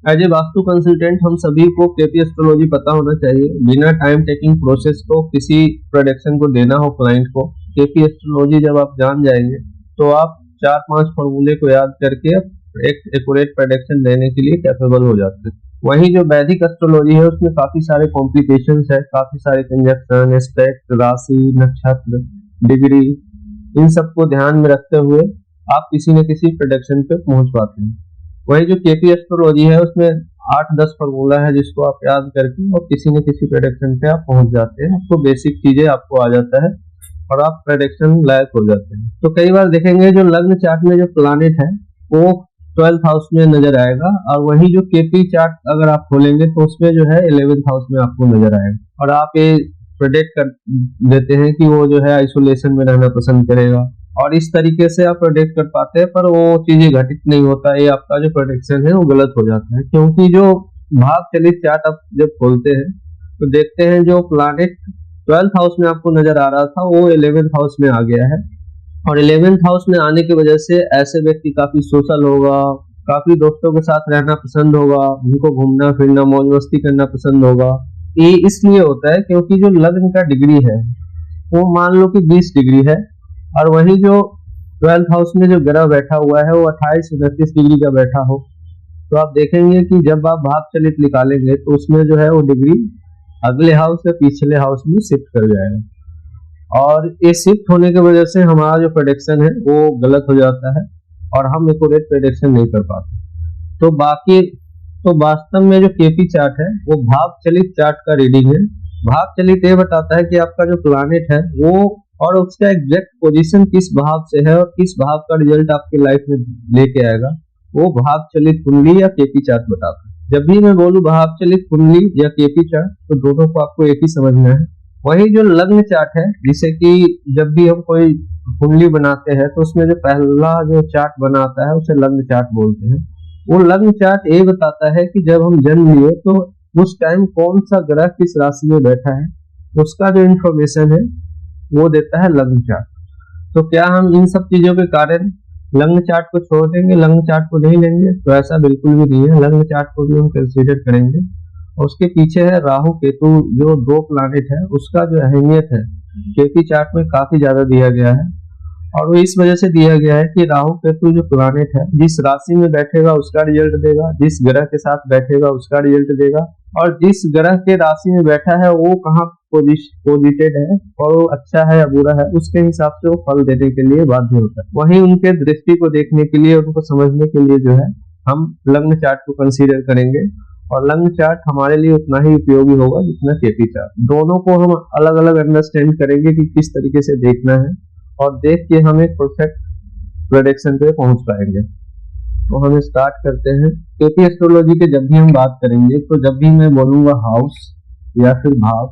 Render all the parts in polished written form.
As a vastu consultant हम सभी को केपी एस्ट्रोलॉजी पता होना चाहिए। बिना टाइम टेकिंग प्रोसेस को किसी प्रोडक्शन को देना हो क्लाइंट को, केपी एस्ट्रोलॉजी जब आप जान जाएंगे तो आप 4-5 फॉर्मूले को याद करके एक एक्यूरेट प्रोडक्शन देने के लिए कैपेबल हो जाते हैं। वहीं जो वैदिक एस्ट्रोलॉजी है उसमें काफी सारे कॉम्प्लिकेशंस है, काफी सारे कंजक्शन, एस्पेक्ट, राशि, नक्षत्र, डिग्री, इन सबको ध्यान में रखते हुए आप किसी न किसी प्रोडक्शन पे पहुंच पाते हैं। वही जो केपी एस्ट्रोलॉजी है उसमें 8-10 फॉर्मूला है जिसको आप याद करके और किसी न किसी प्रेडिक्शन पे आप पहुंच जाते हैं। आपको बेसिक चीजें आपको आ जाता है और आप प्रेडिक्शन लायक हो जाते हैं। तो कई बार देखेंगे जो लग्न चार्ट में जो प्लानेट है वो 12th हाउस में नजर आएगा, और वही जो केपी चार्ट अगर आप खोलेंगे तो उसमें जो है 11th हाउस में आपको नजर आएगा, और आप ये प्रेडिक्ट कर देते हैं कि वो जो है आइसोलेशन में रहना पसंद करेगा, और इस तरीके से आप प्रोडिक्ट कर पाते हैं, पर वो चीजें घटित नहीं होता। ये आपका जो प्रोडिक्शन है वो गलत हो जाता है, क्योंकि जो भाव चलित चार्ट आप जब खोलते हैं तो देखते हैं जो प्लानेट 12th हाउस में आपको नजर आ रहा था वो 11th हाउस में आ गया है, और 11th हाउस में आने की वजह से ऐसे व्यक्ति काफी सोशल होगा, काफी दोस्तों के साथ रहना पसंद होगा, उनको घूमना फिरना मौज मस्ती करना पसंद होगा। ये इसलिए होता है क्योंकि जो लग्न का डिग्री है वो मान लो कि 20 डिग्री है, और वही जो 12th हाउस में जो ग्रह बैठा हुआ है वो 28-29 डिग्री का बैठा हो, तो आप देखेंगे कि जब आप भाव चलित निकालेंगे तो उसमें जो है वो डिग्री अगले हाउस या पिछले हाउस में शिफ्ट कर जाएगा, और ये शिफ्ट होने की वजह से हमारा जो प्रेडिक्शन है वो गलत हो जाता है और हम एक्यूरेट प्रेडिक्शन नहीं कर पाते। तो वास्तव में जो केपी चार्ट है वो भाव चलित चार्ट का रीडिंग है। भाव चलित ये बताता है कि आपका जो प्लानेट है वो और उसका एग्जैक्ट पोजीशन किस भाव से है और किस भाव का रिजल्ट आपके लाइफ में लेके आएगा, वो भाव चलित कुंडली या केपी चार्ट बताता है। जब भी मैं बोलूं भाव चलित कुंडली या केपी चार्ट तो दोनों को आपको एक ही समझना है। वही जो लग्न चार्ट है, जिसे कि जब भी हम कोई कुंडली बनाते हैं तो उसमें जो पहला जो चार्ट बनाता है उसे लग्न चार्ट बोलते हैं। वो लग्न चार्ट ये बताता है कि जब हम जन्म लिए तो उस टाइम कौन सा ग्रह किस राशि में बैठा है, उसका जो इंफॉर्मेशन है वो देता है लग्न चार्ट। तो क्या हम इन सब चीजों के कारण लग्न चार्ट को छोड़ देंगे, लग्न चार्ट को नहीं लेंगे? तो ऐसा बिल्कुल भी नहीं है, लग्न चार्ट को भी हम कंसीडर करेंगे। और उसके पीछे है राहु केतु, जो 2 प्लानेट है उसका जो अहमियत है केपी चार्ट में काफी ज्यादा दिया गया है, और वो इस वजह से दिया गया है कि राहु केतु जो प्लानेट है जिस राशि में बैठेगा उसका रिजल्ट देगा, जिस ग्रह के साथ बैठेगा उसका रिजल्ट देगा, और जिस ग्रह के राशि में बैठा है वो कहाँ पोजिटेड है और वो अच्छा है या बुरा है उसके हिसाब से वो फल देने के लिए बाध्य होता है। वहीं उनके दृष्टि को देखने के लिए, उनको समझने के लिए जो है हम लग्न चार्ट को कंसीडर करेंगे, और लग्न चार्ट हमारे लिए उतना ही उपयोगी होगा जितना केपी चार्ट। दोनों को हम अलग अलग अंडरस्टैंड करेंगे कि किस तरीके से देखना है, और देख के हम एक परफेक्ट प्रेडिक्शन पे पहुंच पाएंगे। तो हम स्टार्ट करते हैं। केपी एस्ट्रोलॉजी के जब भी हम बात करेंगे तो जब भी मैं बोलूंगा हाउस या फिर भाव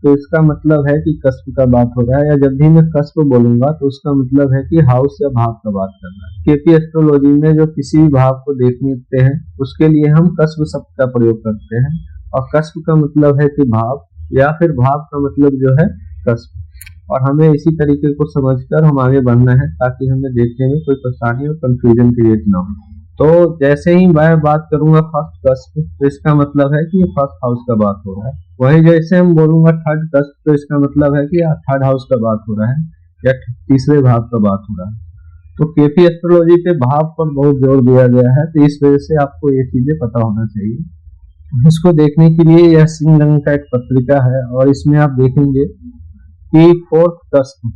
तो इसका मतलब है कि कस्प का बात हो रहा है, या जब भी मैं कस्प बोलूंगा तो उसका मतलब है कि हाउस या भाव का बात करना है। केपी एस्ट्रोलॉजी में जो किसी भी भाव को देखते हैं उसके लिए हम कस्प शब्द का प्रयोग करते हैं, और कस्प का मतलब है कि भाव, या फिर भाव का मतलब जो है कस्प, और हमें इसी तरीके को समझकर हम आगे बढ़ना है ताकि हमें देखने में कोई परेशानी और कंफ्यूजन क्रिएट ना हो। तो जैसे ही मैं बात करूंगा फर्स्ट कस्प तो इसका मतलब है कि ये फर्स्ट हाउस का बात हो रहा है। वही जैसे हम बोलूंगा थर्ड कस्प तो इसका मतलब है कि थर्ड हाउस का बात हो रहा है या तीसरे भाव का बात हो रहा है। तो केपी एस्ट्रोलॉजी पे भाव पर बहुत जोर दिया गया है, तो इस वजह से आपको ये चीजें पता होना चाहिए। इसको देखने के लिए यह सिंह रंग का एक पत्रिका है, और इसमें आप देखेंगे कि 4th कस्प,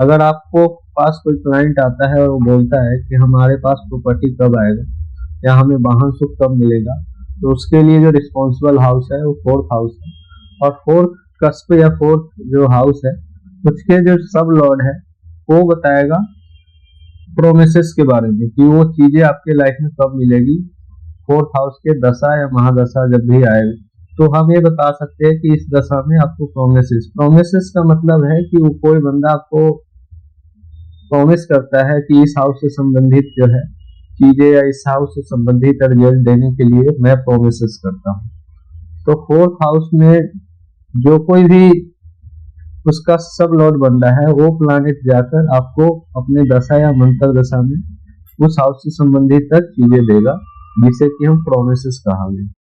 अगर आपको पास कोई क्लाइंट आता है और वो बोलता है कि हमारे पास प्रॉपर्टी कब आएगा या हमें वाहन सुख कब मिलेगा, तो उसके लिए जो रिस्पॉन्सिबल हाउस है वो 4th हाउस है, और 4th कस्प या 4th जो हाउस है उसके जो सब लॉर्ड है वो बताएगा प्रोमिसेस के बारे में कि वो चीजें आपके लाइफ में कब मिलेगी। 4th हाउस के दशा या महादशा जब भी आएगा तो हम ये बता सकते हैं कि इस दशा में आपको प्रोमिसेस का मतलब है कि वो कोई बंदा आपको प्रॉमिस करता है कि इस हाउस से संबंधित जो है चीजें या इस हाउस से संबंधित रिजल्ट देने के लिए मैं प्रोमिसेस करता हूँ। तो 4th हाउस में जो कोई भी उसका सब लॉर्ड बंदा है वो प्लानेट जाकर आपको अपने दशा या मंत्र दशा में उस हाउस से संबंधित तक चीजें देगा, जिसे कि हम प्रोमिसेस कहा गया।